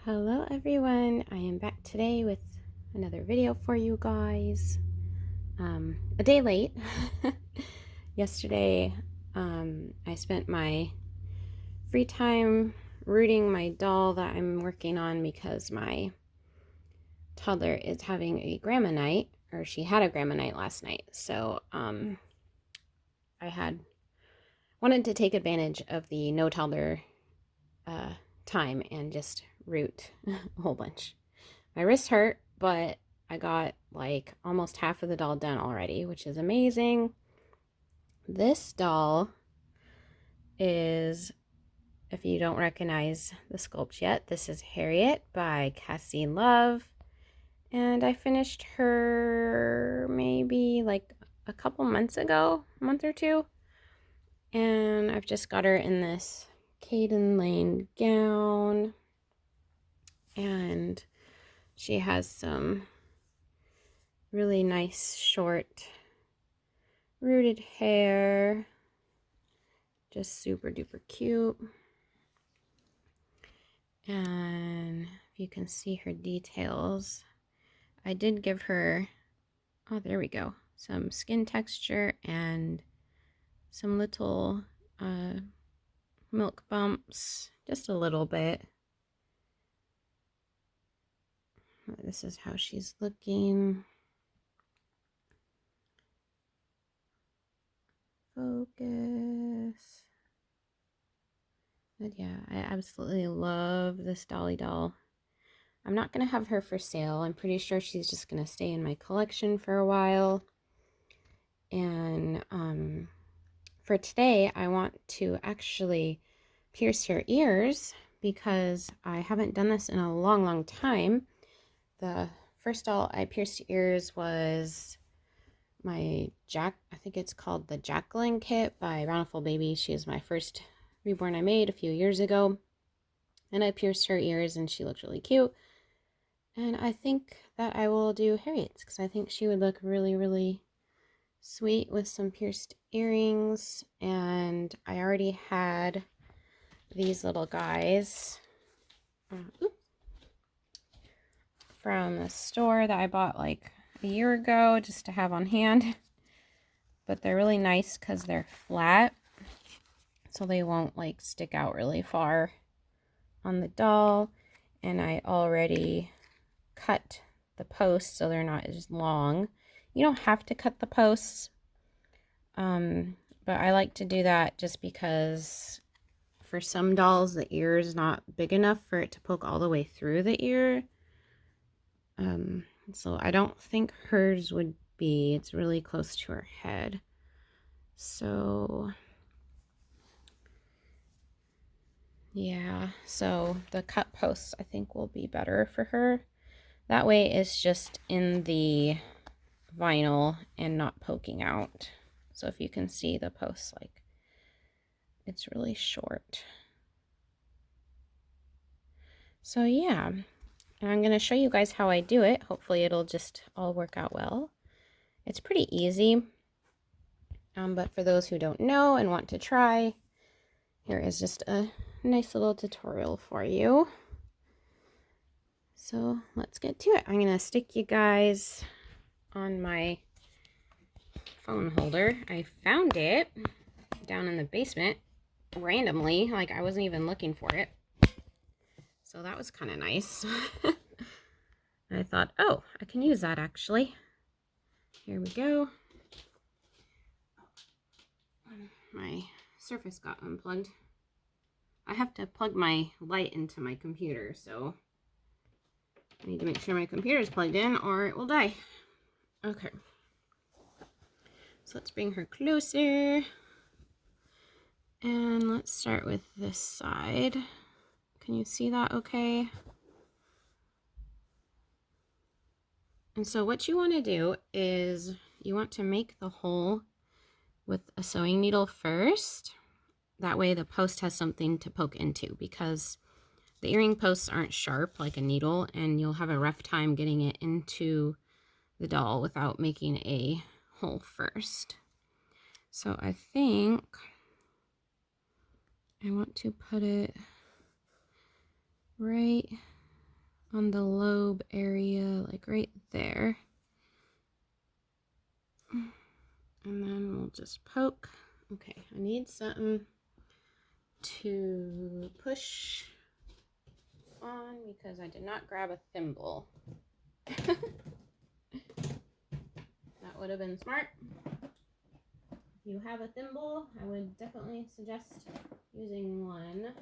Hello everyone, I am back today with another video for you guys. A day late. Yesterday I spent my free time rooting my doll that I'm working on because my toddler is having a grandma night, or she had a grandma night last night. So I had wanted to take advantage of the no toddler time and just root a whole bunch. My wrist hurt, but I got like almost half of the doll done already, which is amazing. This doll is, if you don't recognize the sculpt yet, this is Harriet by Cassie Love. And I finished her maybe like a couple months ago, a month or two. And I've just got her in this Caden Lane gown. And she has some really nice short rooted hair, just super duper cute. And if you can see her details, I did give her, oh there we go, some skin texture and some little milk bumps, just a little bit. This is how she's looking. Focus. But yeah, I absolutely love this Dolly doll. I'm not going to have her for sale. I'm pretty sure she's just going to stay in my collection for a while. And for today, I want to actually pierce her ears because I haven't done this in a long, long time. The first doll I pierced ears was my I think it's called the Jacqueline kit by Bountiful Baby. She is my first reborn I made a few years ago. And I pierced her ears and she looked really cute. And I think that I will do Harriet's because I think she would look really, really sweet with some pierced earrings. And I already had these little guys from a store that I bought like a year ago just to have on hand. But they're really nice because they're flat, so they won't like stick out really far on the doll. And I already cut the posts so they're not as long. You don't have to cut the posts, but I like to do that just because for some dolls the ear is not big enough for it to poke all the way through the ear. So I don't think hers would be. It's really close to her head. So yeah, so the cut posts I think will be better for her. That way it's just in the vinyl and not poking out. So if you can see the posts, like, it's really short. So yeah, and I'm going to show you guys how I do it. Hopefully it'll just all work out well. It's pretty easy, but for those who don't know and want to try, here is just a nice little tutorial for you. So let's get to it. I'm going to stick you guys on my phone holder. I found it down in the basement randomly, like I wasn't even looking for it. So that was kind of nice. I thought, oh, I can use that actually. Here we go. My Surface got unplugged. I have to plug my light into my computer, so I need to make sure my computer is plugged in or it will die. Okay. So let's bring her closer. And let's start with this side. Can you see that okay? And so what you want to do is you want to make the hole with a sewing needle first. That way the post has something to poke into, because the earring posts aren't sharp like a needle and you'll have a rough time getting it into the doll without making a hole first. So I think I want to put it right on the lobe area, like right there. And then we'll just poke. Okay, I need something to push on because I did not grab a thimble. That would have been smart. If you have a thimble, I would definitely suggest using one.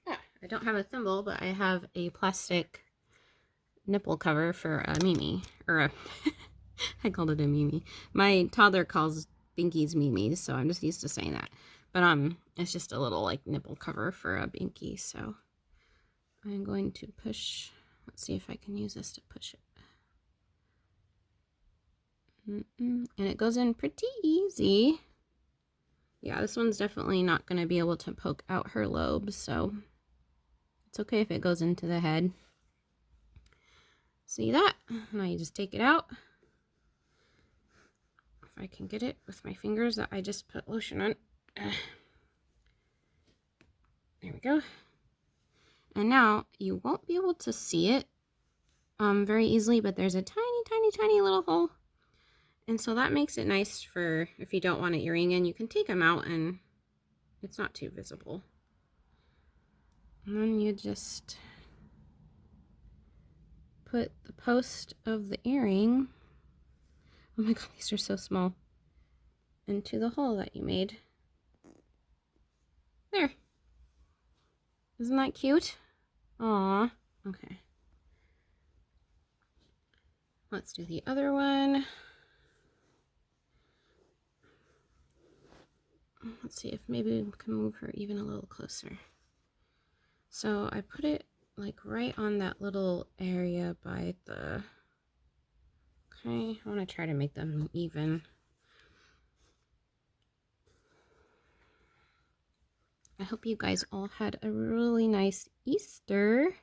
Yeah, I don't have a thimble, but I have a plastic nipple cover for a Mimi, or a I called it a Mimi. My toddler calls Binkies Mimis, so I'm just used to saying that. But it's just a little like nipple cover for a Binky, so I'm going to push. Let's see if I can use this to push it. And it goes in pretty easy. Yeah, this one's definitely not going to be able to poke out her lobes, so it's okay if it goes into the head. See that? Now you just take it out. If I can get it with my fingers that I just put lotion on. There we go. And now you won't be able to see it very easily, but there's a tiny, tiny, tiny little hole. And so that makes it nice for if you don't want an earring in, you can take them out and it's not too visible. And then you just put the post of the earring, oh my god, these are so small, into the hole that you made. There. Isn't that cute? Aww. Okay. Let's do the other one. Let's see if maybe we can move her even a little closer. So I put it like right on that little area by the... Okay, I want to try to make them even. I hope you guys all had a really nice Easter.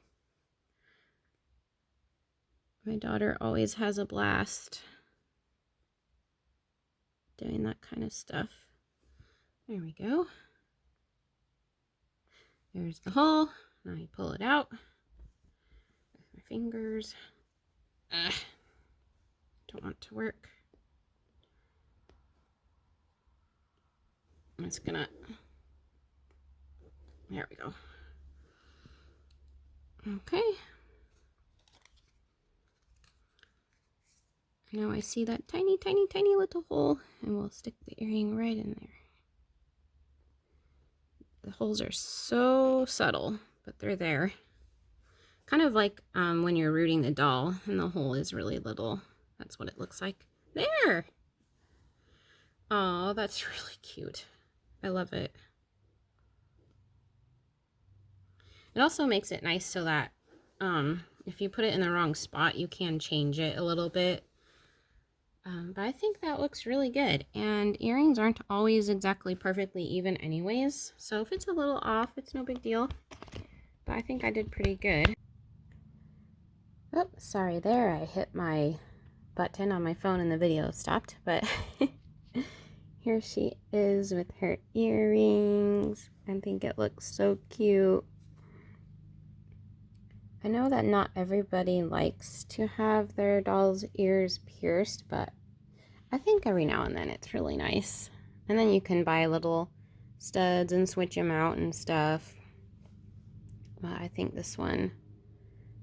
My daughter always has a blast doing that kind of stuff. There we go. There's the hole. Now you pull it out with my fingers. Don't want to work. I'm just gonna... There we go. Okay. Now I see that tiny, tiny, tiny little hole, and we'll stick the earring right in there. The holes are so subtle, but they're there. Kind of like when you're rooting the doll, and the hole is really little. That's what it looks like. There! Oh, that's really cute. I love it. It also makes it nice so that if you put it in the wrong spot, you can change it a little bit. But I think that looks really good. And earrings aren't always exactly perfectly even anyways. So if it's a little off, it's no big deal. But I think I did pretty good. Oh, sorry there. I hit my button on my phone and the video stopped. But here she is with her earrings. I think it looks so cute. I know that not everybody likes to have their doll's ears pierced, but I think every now and then it's really nice. And then you can buy little studs and switch them out and stuff. But I think this one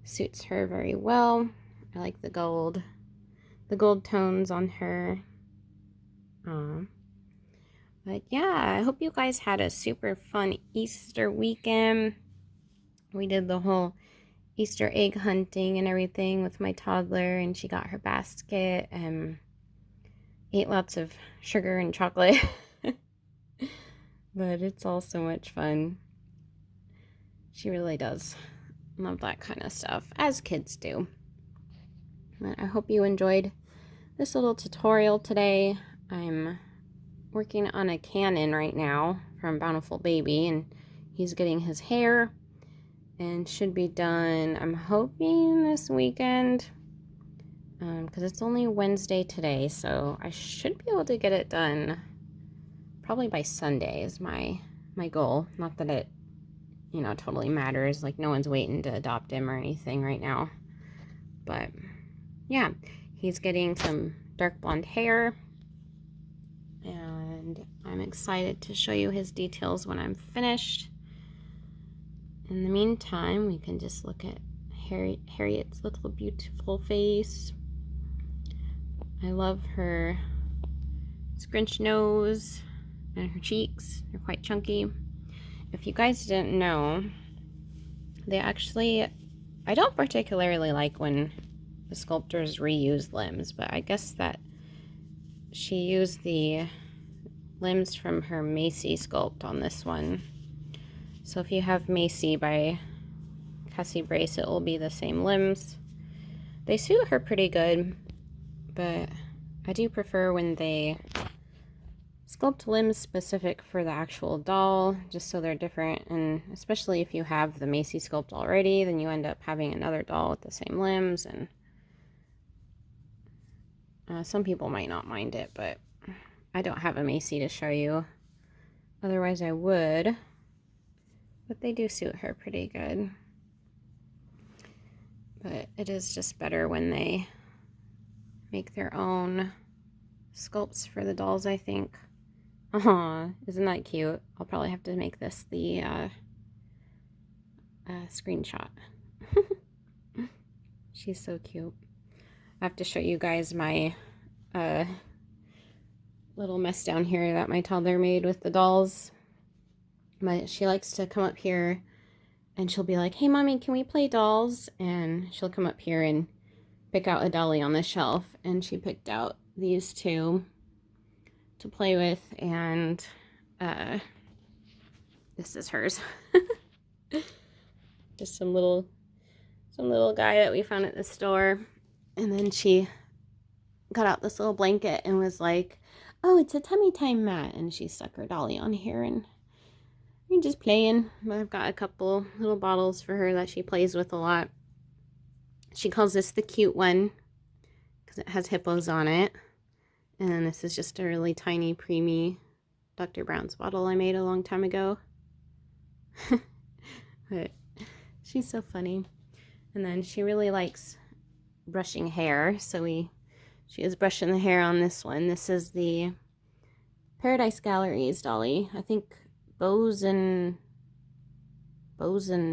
suits her very well. I like the gold tones on her. But yeah, I hope you guys had a super fun Easter weekend. We did the whole Easter egg hunting and everything with my toddler, and she got her basket and ate lots of sugar and chocolate. But it's all so much fun. She really does love that kind of stuff, as kids do. But I hope you enjoyed this little tutorial today. I'm working on a Canon right now from Bountiful Baby, and he's getting his hair and should be done, I'm hoping, this weekend, because it's only Wednesday today, so I should be able to get it done probably by Sunday is my goal. Not that it you know, totally matters. Like, no one's waiting to adopt him or anything right now. But yeah, he's getting some dark blonde hair, and I'm excited to show you his details when I'm finished. In the meantime, we can just look at Harriet's little beautiful face. I love her scrunch nose and her cheeks. They're quite chunky. If you guys didn't know, they actually, I don't particularly like when the sculptors reuse limbs, but I guess that she used the limbs from her Macy sculpt on this one. So if you have Macy by Cassie Brace, it will be the same limbs. They suit her pretty good, but I do prefer when they sculpt limbs specific for the actual doll, just so they're different. And especially if you have the Macy sculpt already, then you end up having another doll with the same limbs, and some people might not mind it, but I don't have a Macy to show you. Otherwise I would, but they do suit her pretty good. But it is just better when they make their own sculpts for the dolls, I think. Aw, isn't that cute? I'll probably have to make this the screenshot. She's so cute. I have to show you guys my little mess down here that my toddler made with the dolls. She likes to come up here and she'll be like, "Hey mommy, can we play dolls?" And she'll come up here and pick out a dolly on the shelf, and she picked out these two to play with, and this is hers. Just some little guy that we found at the store. And then she got out this little blanket and was like, "Oh, it's a tummy time mat," and she stuck her dolly on here, and we're just playing. I've got a couple little bottles for her that she plays with a lot. She calls this the cute one because it has hippos on it. And this is just a really tiny, preemie Dr. Brown's bottle I made a long time ago. But she's so funny. And then she really likes brushing hair, so she is brushing the hair on this one. This is the Paradise Galleries dolly. I think Bows and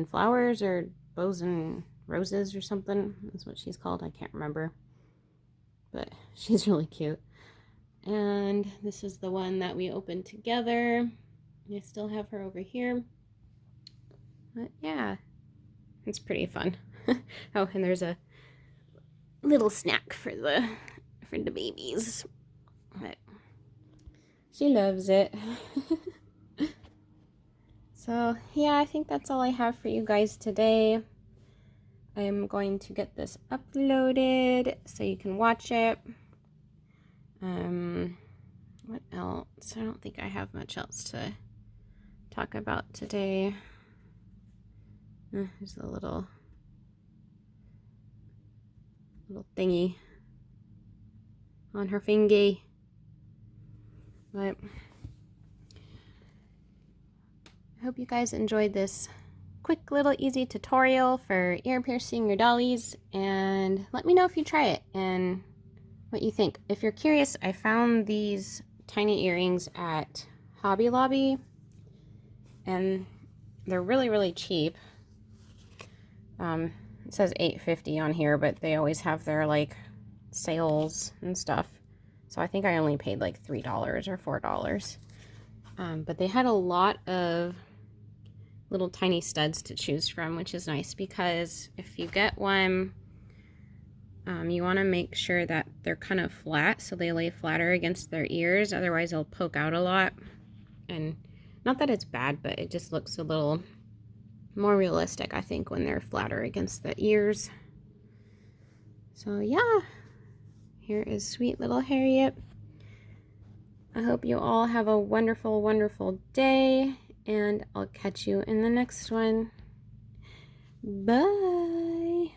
Flowers, or Bows and Roses or something. That's what she's called. I can't remember. But she's really cute. And this is the one that we opened together. I still have her over here. But yeah, it's pretty fun. Oh, and there's a little snack for the babies. But she loves it. So yeah, I think that's all I have for you guys today. I am going to get this uploaded so you can watch it. What else? I don't think I have much else to talk about today. There's a little thingy on her fingy. But I hope you guys enjoyed this quick little easy tutorial for ear piercing your dollies, and let me know if you try it and what you think. If you're curious, I found these tiny earrings at Hobby Lobby, and they're really, really cheap. It says $8.50 on here, but they always have their like sales and stuff, so I think I only paid like $3 or $4. But they had a lot of little tiny studs to choose from, which is nice, because if you get one, you want to make sure that they're kind of flat, so they lay flatter against their ears, otherwise they'll poke out a lot. And not that it's bad, but it just looks a little more realistic, I think, when they're flatter against the ears. So yeah, here is sweet little Harriet. I hope you all have a wonderful, wonderful day, and I'll catch you in the next one. Bye!